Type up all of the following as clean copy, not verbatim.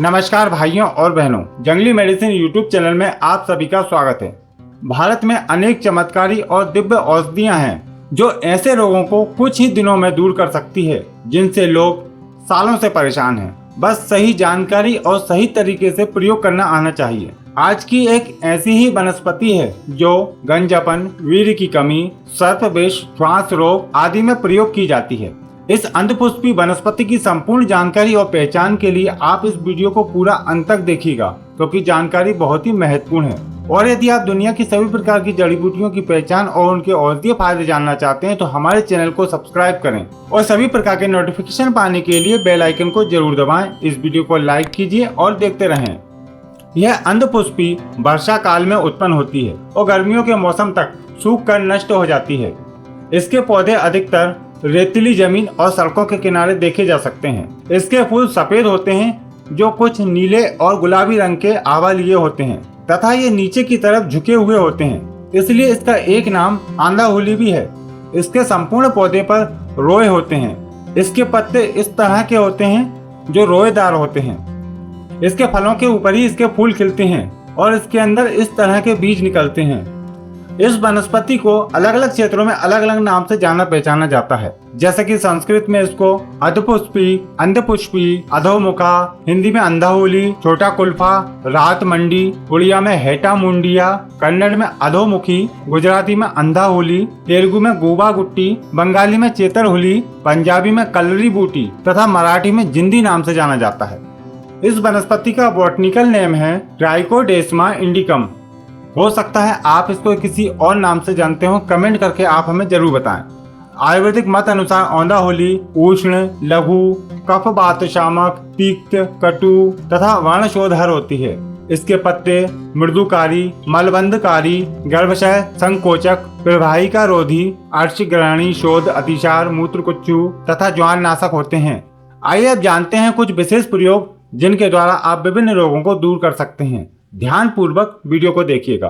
नमस्कार भाइयों और बहनों, जंगली मेडिसिन यूट्यूब चैनल में आप सभी का स्वागत है। भारत में अनेक चमत्कारी और दिव्य औषधियां हैं जो ऐसे रोगों को कुछ ही दिनों में दूर कर सकती है जिनसे लोग सालों से परेशान हैं। बस सही जानकारी और सही तरीके से प्रयोग करना आना चाहिए। आज की एक ऐसी ही वनस्पति है जो गंजापन, वीर्य की कमी, सर्पविष, श्वास रोग आदि में प्रयोग की जाती है। इस अंधपुष्पी वनस्पति की संपूर्ण जानकारी और पहचान के लिए आप इस वीडियो को पूरा अंत तक देखिएगा, क्योंकि जानकारी बहुत ही महत्वपूर्ण है। और यदि आप दुनिया की सभी प्रकार की जड़ी बूटियों की पहचान और उनके औषधीय फायदे जानना चाहते हैं तो हमारे चैनल को सब्सक्राइब करें और सभी प्रकार के नोटिफिकेशन पाने के लिए बेल आइकन को जरूर दबाएं। इस वीडियो को लाइक कीजिए और देखते रहें। यह अंधपुष्पी वर्षा काल में उत्पन्न होती है और गर्मियों के मौसम तक सूख कर नष्ट हो जाती है। इसके पौधे अधिकतर रेतीली जमीन और सड़कों के किनारे देखे जा सकते हैं। इसके फूल सफेद होते हैं जो कुछ नीले और गुलाबी रंग के आवा लिए होते हैं तथा ये नीचे की तरफ झुके हुए होते हैं, इसलिए इसका एक नाम आंधाहुली भी है। इसके संपूर्ण पौधे पर रोए होते हैं। इसके पत्ते इस तरह के होते हैं जो रोएदार होते हैं। इसके फलों के ऊपर ही इसके फूल खिलते हैं और इसके अंदर इस तरह के बीज निकलते हैं। इस वनस्पति को अलग अलग क्षेत्रों में अलग अलग नाम से जाना पहचाना जाता है, जैसे कि संस्कृत में इसको अधपुष्पी, अंधपुष्पी, अधोमुखा, हिंदी में अंधाहुली, छोटा कुल्फा, रात मंडी, उड़िया में हेटा मुंडिया, कन्नड़ में अधोमुखी, गुजराती में अंधाहुली, तेलुगु में गोबा गुट्टी, बंगाली में चेतरहुली, पंजाबी में कलरी बूटी तथा मराठी में जिंदी नाम से जाना जाता है। इस वनस्पति का बॉटनिकल नेम है ट्राइकोडेर्मा इंडिकम। हो सकता है आप इसको किसी और नाम से जानते हो, कमेंट करके आप हमें जरूर बताएं। आयुर्वेदिक मत अनुसार औंधाहुली उष्ण, लघु, कफ वात शामक, तिक्त, कटु तथा वर्णशोधर होती है। इसके पत्ते मृदुकारी, मलबंधकारी, गर्भाशय संकोचक, प्रवाहिका रोधी, अर्शग्रहणी, शोध, अतिसार, मूत्रकुच्चु तथा ज्वार नाशक होते हैं। आइए अब जानते हैं कुछ विशेष प्रयोग जिनके द्वारा आप विभिन्न रोगों को दूर कर सकते हैं। ध्यान पूर्वक वीडियो को देखिएगा।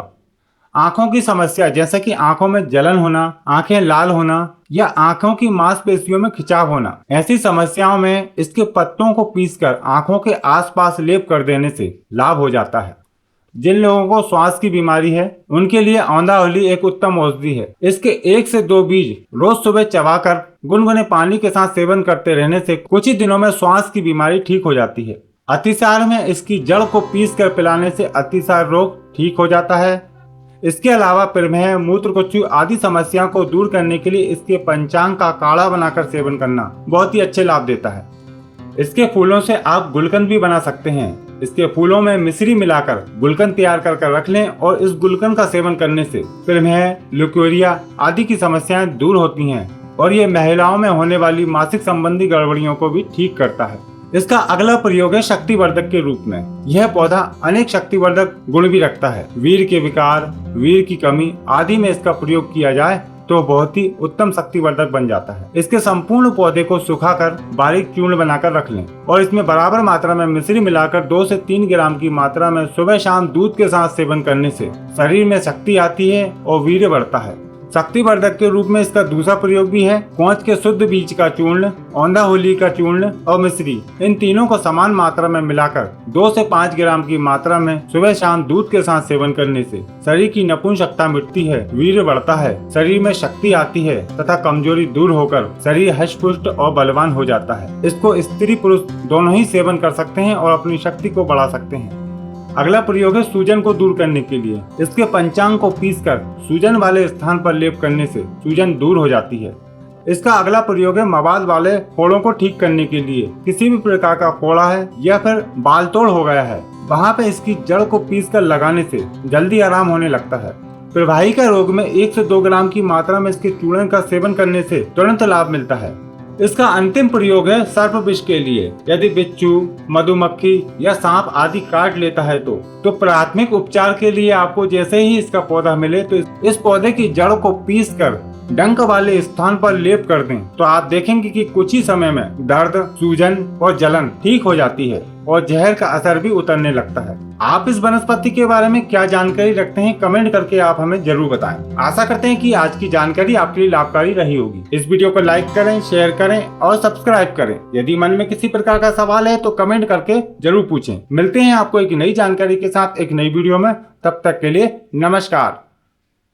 आंखों की समस्या, जैसे कि आंखों में जलन होना, आंखें लाल होना या आंखों की मांसपेशियों में खिंचाव होना, ऐसी समस्याओं में इसके पत्तों को पीसकर आंखों के आसपास लेप कर देने से लाभ हो जाता है। जिन लोगों को श्वास की बीमारी है उनके लिए औंधाहुली एक उत्तम औषधि है। इसके 1 से 2 बीज रोज सुबह चबाकर गुनगुने पानी के साथ सेवन करते रहने से कुछ ही दिनों में श्वास की बीमारी ठीक हो जाती है। अतिसार में इसकी जड़ को पीस कर पिलाने से अतिसार रोग ठीक हो जाता है। इसके अलावा प्रमेह, मूत्रकुच्चु आदि समस्याओं को दूर करने के लिए इसके पंचांग का काढ़ा बनाकर सेवन करना बहुत ही अच्छे लाभ देता है। इसके फूलों से आप गुलकंद भी बना सकते हैं। इसके फूलों में मिश्री मिलाकर गुलकंद तैयार कर रख लें और इस गुलकंद का सेवन करने से प्रमेह, ल्यूकेरिया आदि की समस्याएं दूर होती हैं और ये महिलाओं में होने वाली मासिक संबंधी गड़बड़ियों को भी ठीक करता है। इसका अगला प्रयोग है शक्तिवर्धक के रूप में। यह पौधा अनेक शक्तिवर्धक गुण भी रखता है। वीर्य के विकार, वीर्य की कमी आदि में इसका प्रयोग किया जाए तो बहुत ही उत्तम शक्तिवर्धक बन जाता है। इसके संपूर्ण पौधे को सुखाकर बारीक चूर्ण बनाकर रख लें और इसमें बराबर मात्रा में मिश्री मिलाकर 2 से 3 ग्राम की मात्रा में सुबह शाम दूध के साथ सेवन करने से शरीर में शक्ति आती है और वीर्य बढ़ता है। शक्तिवर्धक के रूप में इसका दूसरा प्रयोग भी है। कोंच के शुद्ध बीज का चूर्ण, औंधाहुली का चूर्ण और मिश्री, इन तीनों को समान मात्रा में मिलाकर 2 से 5 ग्राम की मात्रा में सुबह शाम दूध के साथ सेवन करने से शरीर की नपुंसकता मिटती है, वीर्य बढ़ता है, शरीर में शक्ति आती है तथा कमजोरी दूर होकर शरीर हष्ट-पुष्ट और बलवान हो जाता है। इसको स्त्री पुरुष दोनों ही सेवन कर सकते हैं और अपनी शक्ति को बढ़ा सकते हैं। अगला प्रयोग है सूजन को दूर करने के लिए। इसके पंचांग को पीसकर सूजन वाले स्थान पर लेप करने से सूजन दूर हो जाती है। इसका अगला प्रयोग है मवाद वाले फोड़ों को ठीक करने के लिए। किसी भी प्रकार का फोड़ा है या फिर बाल तोड़ हो गया है, वहाँ पे इसकी जड़ को पीसकर लगाने से जल्दी आराम होने लगता है। प्रवाहिका रोग में 1 से 2 ग्राम की मात्रा में इसके चूर्ण का सेवन करने से तुरंत लाभ मिलता है। इसका अंतिम प्रयोग है सर्पविष के लिए। यदि बिच्छू, मधुमक्खी या सांप आदि काट लेता है तो प्राथमिक उपचार के लिए आपको जैसे ही इसका पौधा मिले तो इस पौधे की जड़ को पीसकर डंक वाले स्थान पर लेप कर दें तो आप देखेंगे कि कुछ ही समय में दर्द, सूजन और जलन ठीक हो जाती है और जहर का असर भी उतरने लगता है। आप इस वनस्पति के बारे में क्या जानकारी रखते हैं, कमेंट करके आप हमें जरूर बताएं। आशा करते हैं कि आज की जानकारी आपके लिए लाभकारी रही होगी। इस वीडियो को लाइक करें, शेयर करें और सब्सक्राइब करें। यदि मन में किसी प्रकार का सवाल है तो कमेंट करके जरूर पूछें। मिलते हैं आपको एक नई जानकारी के साथ एक नई वीडियो में। तब तक के लिए नमस्कार।